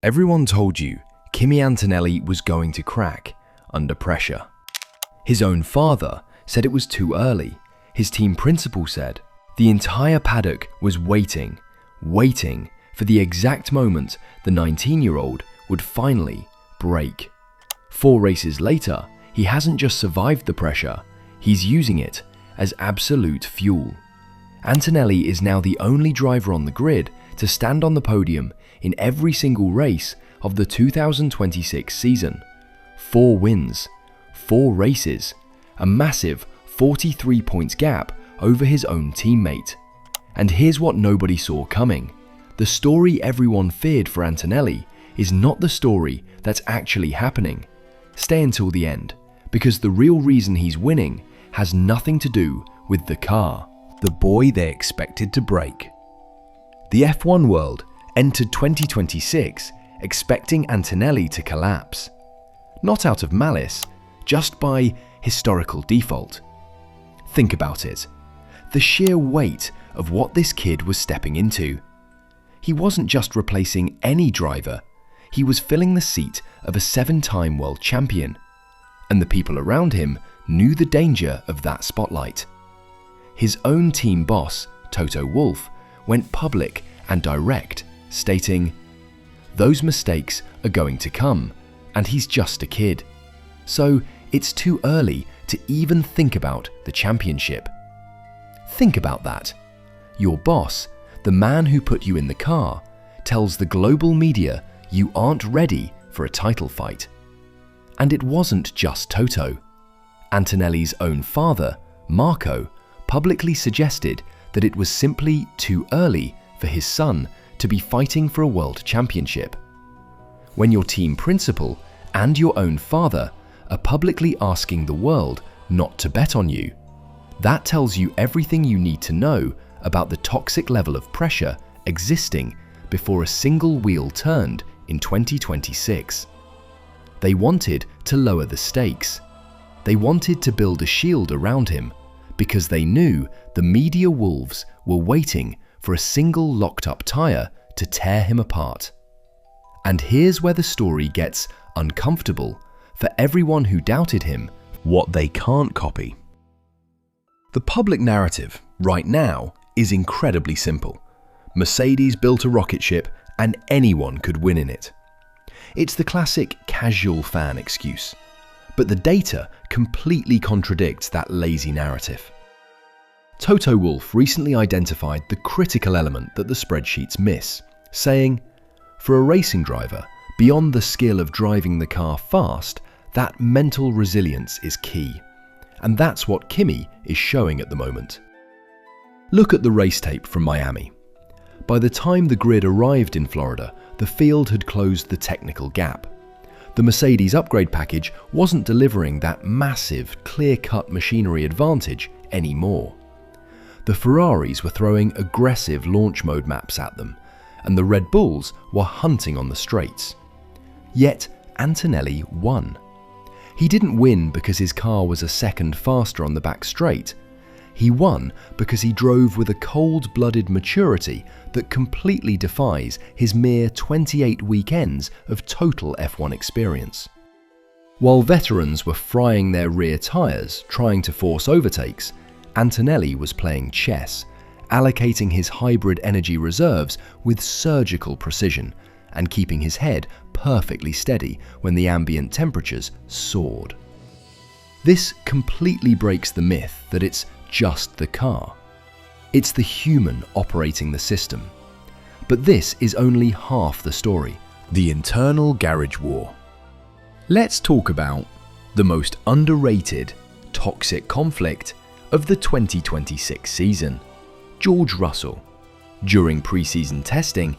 Everyone told you Kimi Antonelli was going to crack under pressure. His own father said it was too early. His team principal said the entire paddock was waiting for the exact moment the 19-year-old would finally break. 4 races later, he hasn't just survived the pressure, he's using it as absolute fuel. Antonelli is now the only driver on the grid to stand on the podium in every single race of the 2026 season. 4 wins, 4 races, a massive 43 points gap over his own teammate. And here's what nobody saw coming. The story everyone feared for Antonelli is not the story that's actually happening. Stay until the end, because the real reason he's winning has nothing to do with the car. The boy they expected to break. The F1 world entered 2026 expecting Antonelli to collapse. Not out of malice, just by historical default. Think about it. The sheer weight of what this kid was stepping into. He wasn't just replacing any driver, he was filling the seat of a 7-time world champion. And the people around him knew the danger of that spotlight. His own team boss, Toto Wolff, went public and direct, stating, "Those mistakes are going to come, and he's just a kid. So it's too early to even think about the championship." Think about that. Your boss, the man who put you in the car, tells the global media you aren't ready for a title fight. And it wasn't just Toto. Antonelli's own father, Marco, publicly suggested that it was simply too early for his son to be fighting for a world championship. When your team principal and your own father are publicly asking the world not to bet on you, that tells you everything you need to know about the toxic level of pressure existing before a single wheel turned in 2026. They wanted to lower the stakes. They wanted to build a shield around him because they knew the media wolves were waiting for a single locked-up tire to tear him apart. And here's where the story gets uncomfortable for everyone who doubted him. What they can't copy. The public narrative right now is incredibly simple. Mercedes built a rocket ship and anyone could win in it. It's the classic casual fan excuse. But the data completely contradicts that lazy narrative. Toto Wolff recently identified the critical element that the spreadsheets miss, saying, "For a racing driver, beyond the skill of driving the car fast, that mental resilience is key. And that's what Kimi is showing at the moment." Look at the race tape from Miami. By the time the grid arrived in Florida, the field had closed the technical gap. The Mercedes upgrade package wasn't delivering that massive, clear-cut machinery advantage anymore. The Ferraris were throwing aggressive launch mode maps at them, and the Red Bulls were hunting on the straights. Yet Antonelli won. He didn't win because his car was a second faster on the back straight. He won because he drove with a cold-blooded maturity that completely defies his mere 28 weekends of total F1 experience. While veterans were frying their rear tyres trying to force overtakes, Antonelli was playing chess, allocating his hybrid energy reserves with surgical precision and keeping his head perfectly steady when the ambient temperatures soared. This completely breaks the myth that it's just the car. It's the human operating the system. But this is only half the story. The internal garage war. Let's talk about the most underrated, toxic conflict of the 2026 season. George Russell. During pre-season testing,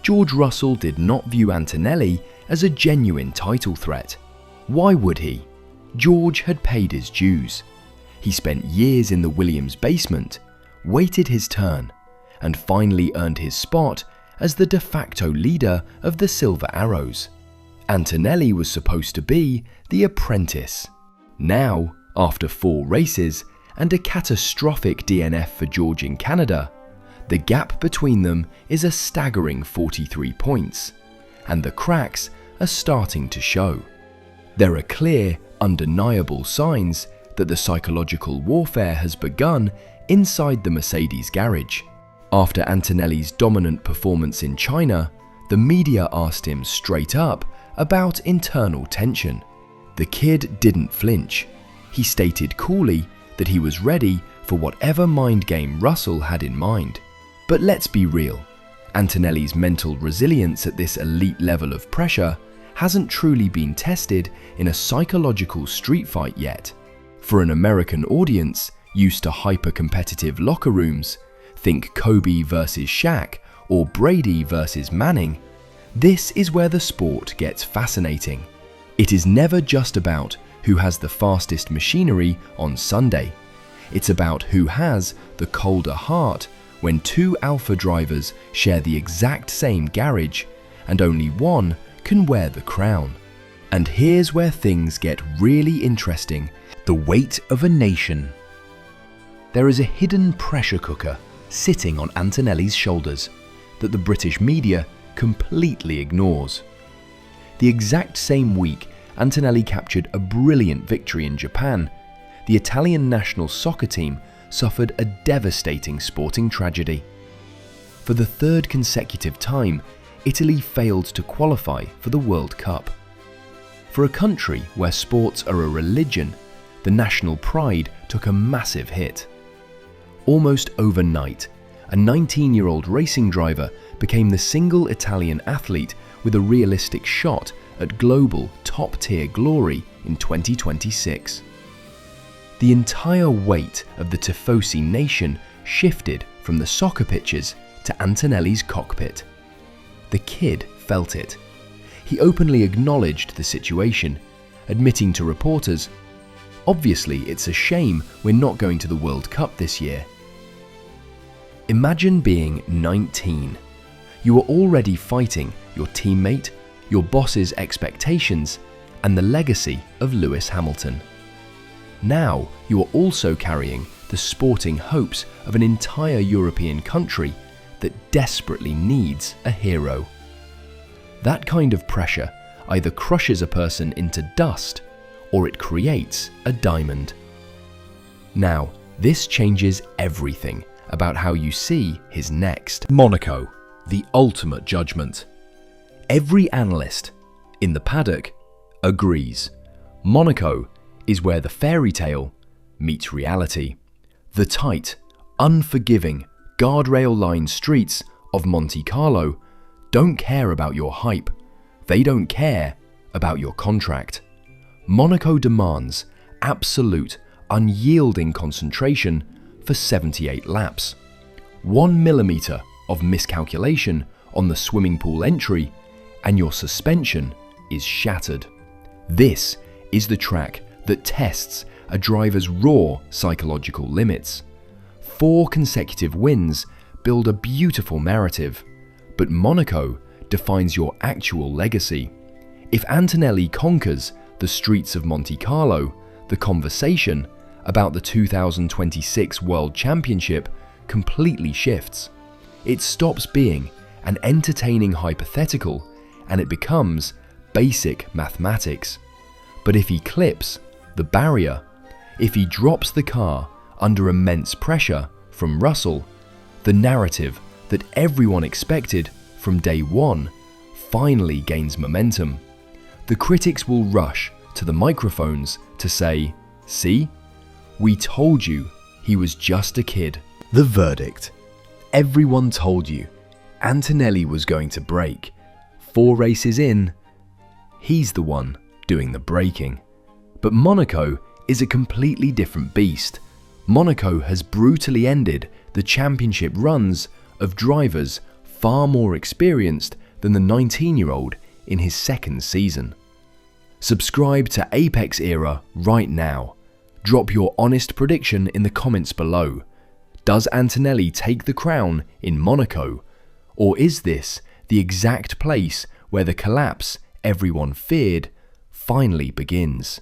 George Russell did not view Antonelli as a genuine title threat. Why would he? George had paid his dues. He spent years in the Williams basement, waited his turn, and finally earned his spot as the de facto leader of the Silver Arrows. Antonelli was supposed to be the apprentice. Now, after 4 races and a catastrophic DNF for George in Canada, the gap between them is a staggering 43 points. and the cracks are starting to show. There are clear, undeniable signs that the psychological warfare has begun inside the Mercedes garage. After Antonelli's dominant performance in China, the media asked him straight up about internal tension. The kid didn't flinch. He stated coolly that he was ready for whatever mind game Russell had in mind. But let's be real, Antonelli's mental resilience at this elite level of pressure hasn't truly been tested in a psychological street fight yet. For an American audience used to hyper-competitive locker rooms, think Kobe versus Shaq or Brady versus Manning, this is where the sport gets fascinating. It is never just about who has the fastest machinery on Sunday. It's about who has the colder heart when two alpha drivers share the exact same garage and only one can wear the crown. And here's where things get really interesting: the weight of a nation. There is a hidden pressure cooker sitting on Antonelli's shoulders that the British media completely ignores. The exact same week Antonelli captured a brilliant victory in Japan, the Italian national soccer team suffered a devastating sporting tragedy. For the third consecutive time, Italy failed to qualify for the World Cup. For a country where sports are a religion, the national pride took a massive hit. Almost overnight, a 19-year-old racing driver became the single Italian athlete with a realistic shot at global top-tier glory in 2026. The entire weight of the Tifosi nation shifted from the soccer pitches to Antonelli's cockpit. The kid felt it. He openly acknowledged the situation, admitting to reporters, "Obviously, it's a shame we're not going to the World Cup this year." Imagine being 19. You are already fighting your teammate, your boss's expectations, and the legacy of Lewis Hamilton. Now you are also carrying the sporting hopes of an entire European country that desperately needs a hero. That kind of pressure either crushes a person into dust or it creates a diamond. Now, this changes everything about how you see his next. Monaco, the ultimate judgment. Every analyst in the paddock agrees. Monaco is where the fairy tale meets reality. The tight, unforgiving, guardrail-lined streets of Monte Carlo don't care about your hype. They don't care about your contract. Monaco demands absolute, unyielding concentration for 78 laps. 1 millimeter of miscalculation on the swimming pool entry and your suspension is shattered. This is the track that tests a driver's raw psychological limits. 4 consecutive wins build a beautiful narrative, but Monaco defines your actual legacy. If Antonelli conquers the streets of Monte Carlo, the conversation about the 2026 World Championship completely shifts. It stops being an entertaining hypothetical and it becomes basic mathematics. But if he clips the barrier, if he drops the car under immense pressure from Russell, the narrative that everyone expected from day one finally gains momentum. The critics will rush to the microphones to say, "See? We told you he was just a kid." The verdict. Everyone told you Antonelli was going to break. 4 races in, he's the one doing the braking. But Monaco is a completely different beast. Monaco has brutally ended the championship runs of drivers far more experienced than the 19-year-old in his second season. Subscribe to Apex Era right now. Drop your honest prediction in the comments below. Does Antonelli take the crown in Monaco? Or is this the exact place where the collapse everyone feared finally begins?